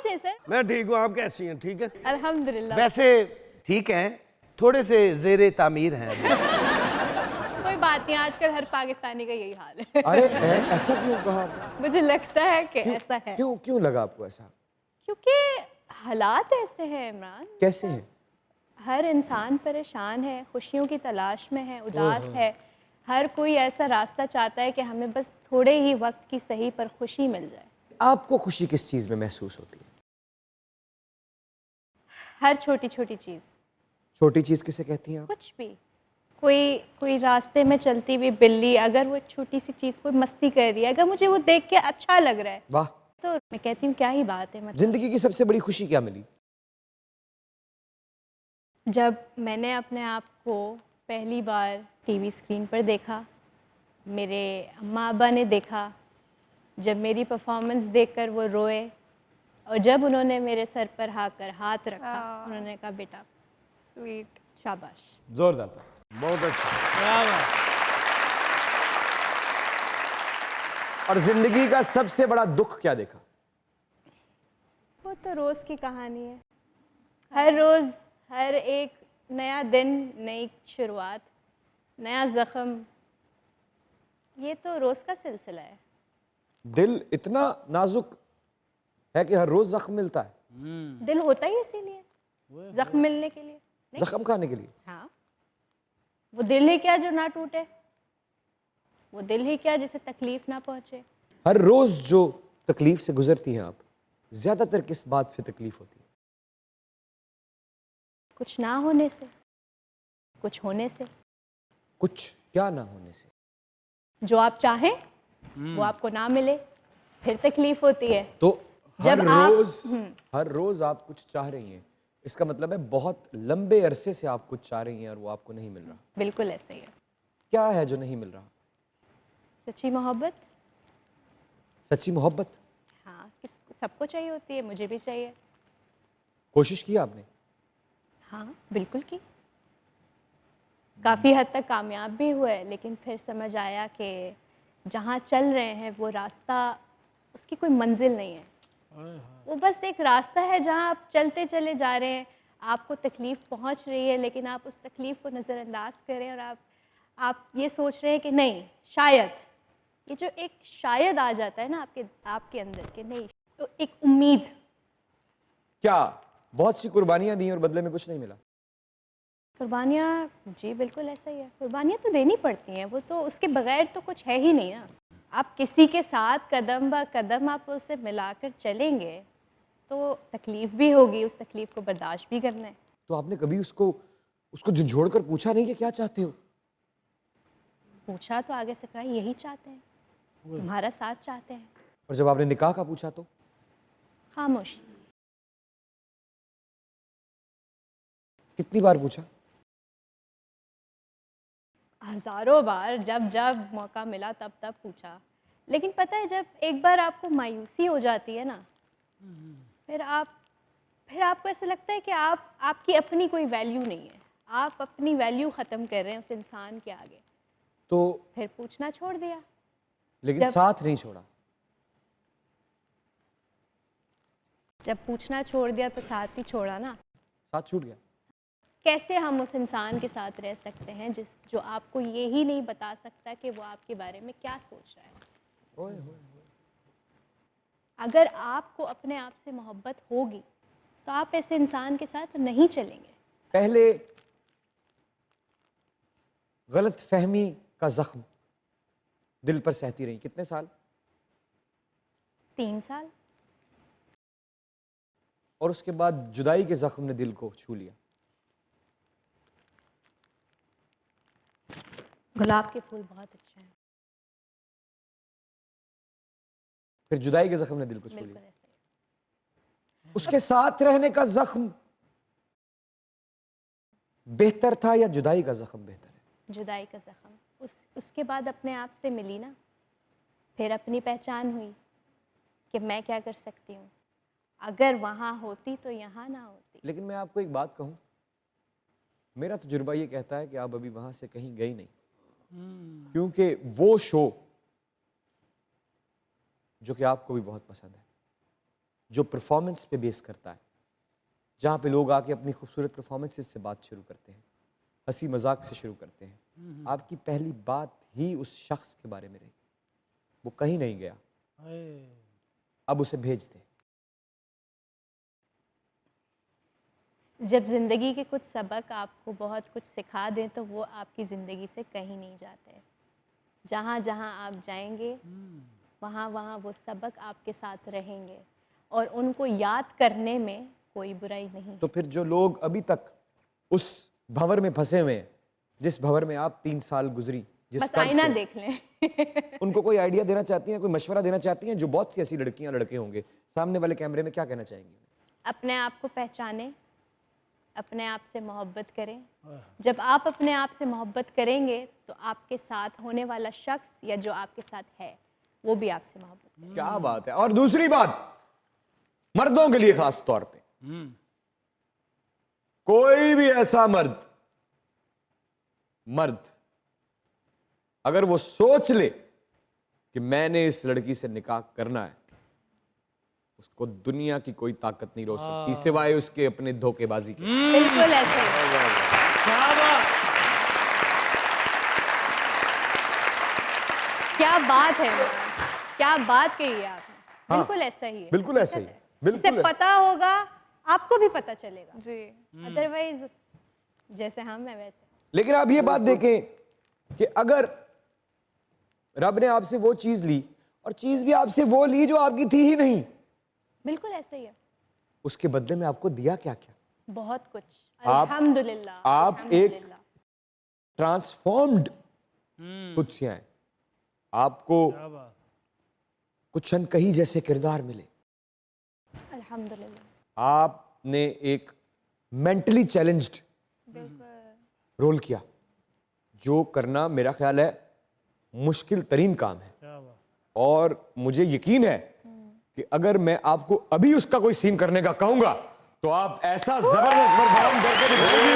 कैसे हैं सर? मैं ठीक हूँ, आप कैसी हैं? ठीक है अल्हम्दुलिल्लाह। वैसे ठीक हैं, थोड़े से जेरे तामीर हैं। कोई बात नहीं, आजकल हर पाकिस्तानी का यही हाल है। अरे ऐसा क्यों कहा? मुझे लगता है कि ऐसा है, क्यों क्यों लगा आपको ऐसा? क्योंकि हालात ऐसे हैं इमरान। कैसे है? हर इंसान परेशान है, खुशियों की तलाश में है, उदास है। हर कोई ऐसा रास्ता चाहता है कि हमें बस थोड़े ही वक्त की सही पर खुशी मिल जाए। आपको खुशी किस चीज में महसूस होती है? हर छोटी छोटी चीज़। छोटी चीज किसे कहती हैं आप? कुछ भी, कोई कोई रास्ते में चलती हुई बिल्ली, अगर वो एक छोटी सी चीज़ कोई मस्ती कर रही है, अगर मुझे वो देख के अच्छा लग रहा है, वाह, तो मैं कहती हूँ क्या ही बात है। मतलब जिंदगी की सबसे बड़ी खुशी क्या मिली? जब मैंने अपने आप को पहली बार टीवी स्क्रीन पर देखा, मेरे अम्मा अब्बा ने देखा, जब मेरी परफॉर्मेंस देखकर वो रोए, और जब उन्होंने मेरे सर पर आकर हाथ रखा, उन्होंने कहा बेटा स्वीट। शाबाश। जोरदार था। बहुत अच्छा। और जिंदगी का सबसे बड़ा दुख क्या देखा? वो तो रोज़ की कहानी है। हर रोज़, हर एक नया दिन, नई शुरुआत, नया ज़ख्म, ये तो रोज़ का सिलसिला है। दिल इतना नाजुक है कि हर रोज जख्म मिलता है। दिल होता ही इसीलिए, ज़ख्म मिलने के लिए। जख्म खाने के लिए। हाँ, वो दिल ही क्या जो ना टूटे, वो दिल ही क्या जिसे तकलीफ ना पहुंचे। हर रोज जो तकलीफ से गुजरती हैं आप, ज्यादातर किस बात से तकलीफ होती है? कुछ ना होने से, कुछ होने से। कुछ क्या ना होने से? जो आप चाहें वो आपको ना मिले, फिर तकलीफ होती है। तो जब हर रोज आप कुछ चाह रही हैं, इसका मतलब है बहुत लंबे अरसे से आप कुछ चाह रही हैं और वो आपको नहीं मिल रहा। बिल्कुल ऐसे ही है। क्या है जो नहीं मिल रहा? सच्ची मोहब्बत। सच्ची मोहब्बत। हाँ, सबको चाहिए होती है, मुझे भी चाहिए। कोशिश की आपने? हाँ, बिल्कुल की। काफ़ी हद तक कामयाब भी हुए, लेकिन फिर समझ आया कि जहाँ चल रहे हैं वो रास्ता, उसकी कोई मंजिल नहीं है। वो बस एक रास्ता है जहाँ आप चलते चले जा रहे हैं, आपको तकलीफ़ पहुँच रही है, लेकिन आप उस तकलीफ़ को नज़रअंदाज करें और आप ये सोच रहे हैं कि नहीं, शायद, ये जो एक शायद आ जाता है ना आपके अंदर के, नहीं, तो एक उम्मीद। क्या बहुत सी कुर्बानियां दी और बदले में कुछ नहीं मिला? कुर्बानियाँ, जी बिल्कुल ऐसा ही है। कुर्बानियाँ तो देनी पड़ती हैं, वो तो उसके बगैर तो कुछ है ही नहीं ना। आप किसी के साथ कदम ब कदम आप उसे मिलाकर चलेंगे तो तकलीफ़ भी होगी, उस तकलीफ़ को बर्दाश्त भी करना है। तो आपने कभी उसको उसको झंझोड़ कर पूछा नहीं कि क्या चाहते हो? पूछा तो आगे से कहा यही चाहते हैं, तुम्हारा साथ चाहते हैं। और जब आपने निकाह का पूछा तो? खामोशी। कितनी बार पूछा? हज़ारों बार, जब जब मौका मिला तब तब पूछा। लेकिन पता है, जब एक बार आपको मायूसी हो जाती है ना, फिर आपको ऐसा लगता है कि आपकी अपनी कोई वैल्यू नहीं है, आप अपनी वैल्यू ख़त्म कर रहे हैं उस इंसान के आगे। तो फिर पूछना छोड़ दिया। लेकिन साथ नहीं छोड़ा। जब पूछना छोड़ दिया तो साथ ही छोड़ा ना। साथ छूट गया। कैसे हम उस इंसान के साथ रह सकते हैं जो आपको ये ही नहीं बता सकता कि वो आपके बारे में क्या सोच रहा है। ओए होए। अगर आपको अपने आप से मोहब्बत होगी तो आप ऐसे इंसान के साथ नहीं चलेंगे। पहले गलत फहमी का जख्म दिल पर सहती रही कितने साल? 3 साल। और उसके बाद जुदाई के जख्म ने दिल को छू लिया। गुलाब के फूल बहुत अच्छे हैं। फिर जुदाई के जख्म ने दिल को छू बिल्कुल लिया। ऐसे ही। उसके साथ रहने का जख्म बेहतर था या जुदाई का जख्म बेहतर है? जुदाई का जख्म। उसके बाद अपने आप से मिली ना, फिर अपनी पहचान हुई कि मैं क्या कर सकती हूँ। अगर वहाँ होती तो यहाँ ना होती। लेकिन मैं आपको एक बात कहूँ, मेरा तजुर्बा ये कहता है कि आप अभी वहाँ से कहीं गई नहीं, क्योंकि वो शो जो कि आपको भी बहुत पसंद है, जो परफॉर्मेंस पे बेस करता है, जहाँ पे लोग आके अपनी खूबसूरत परफॉर्मेंसेस से बात शुरू करते हैं, हंसी मजाक से शुरू करते हैं। आपकी पहली बात ही उस शख्स के बारे में रही, वो कहीं नहीं गया, अब उसे भेज दें। जब ज़िंदगी के कुछ सबक आपको बहुत कुछ सिखा दें तो वो आपकी ज़िंदगी से कहीं नहीं जाते। जहाँ जहाँ आप जाएंगे वहाँ वहाँ वो सबक आपके साथ रहेंगे और उनको याद करने में कोई बुराई नहीं। तो फिर जो लोग अभी तक उस भंवर में फंसे हुए हैं, जिस भंवर में आप 3 साल गुजरी, जिस बस कर्ब आईना से, देख लें। उनको कोई आइडिया देना चाहती हैं, कोई मशवरा देना चाहती हैं? जो बहुत सी ऐसी लड़कियां लड़के होंगे सामने वाले कैमरे में, क्या कहना चाहेंगे? अपने आप को पहचानें, अपने आप से मोहब्बत करें। जब आप अपने आप से मोहब्बत करेंगे तो आपके साथ होने वाला शख्स या जो आपके साथ है वो भी आपसे मोहब्बत करें। क्या बात है। और दूसरी बात, मर्दों के लिए खास तौर पे, कोई भी ऐसा मर्द अगर वो सोच ले कि मैंने इस लड़की से निकाह करना है, उसको दुनिया की कोई ताकत नहीं रोक सकती सिवाय उसके अपने धोखेबाजी के। बिल्कुल ऐसे ही। क्या बात है, क्या बात कही है आपने। हाँ, बिल्कुल ऐसा ही है, बिल्कुल ऐसा ही, जिसे बिल्कुल पता होगा आपको भी पता चलेगा जी। अदरवाइज जैसे हम हैं वैसे। लेकिन आप ये बात देखें कि अगर रब ने आपसे वो चीज ली और चीज भी आपसे वो ली जो आपकी थी ही नहीं, बिल्कुल ऐसे ही है। उसके बदले में आपको दिया क्या क्या? बहुत कुछ। आप- अल्हम्दुलिल्लाह। आप अल्हम्दुलिल्लाह। ट्रांसफॉर्म्ड खुद से हैं, आपको कुछ अनकही जैसे किरदार मिले, अल्हम्दुलिल्लाह। आपने एक मेंटली चैलेंज्ड रोल किया, जो करना मेरा ख्याल है मुश्किल तरीन काम है। और मुझे यकीन है कि अगर मैं आपको अभी उसका कोई सीन करने का कहूंगा तो आप ऐसा जबरदस्त परफॉर्म करके दिखाएंगी।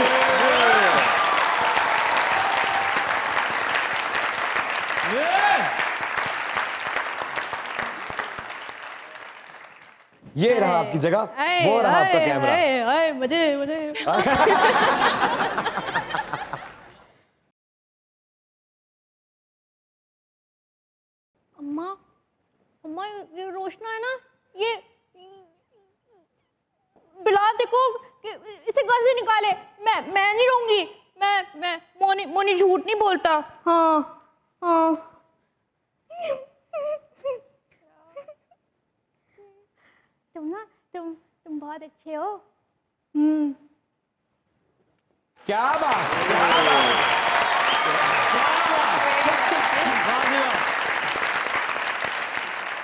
ये रहा आपकी जगह, वो रहा आपका कैमरा। मजे। अम्मा, अम्मा ये रोशना है ना, ये बिलाल देखो कि इसे घर से निकाले। मैं नहीं रहूंगी। मैं मोनी झूठ नहीं बोलता। हाँ। तुम बहुत अच्छे हो। क्या बात, क्या बात।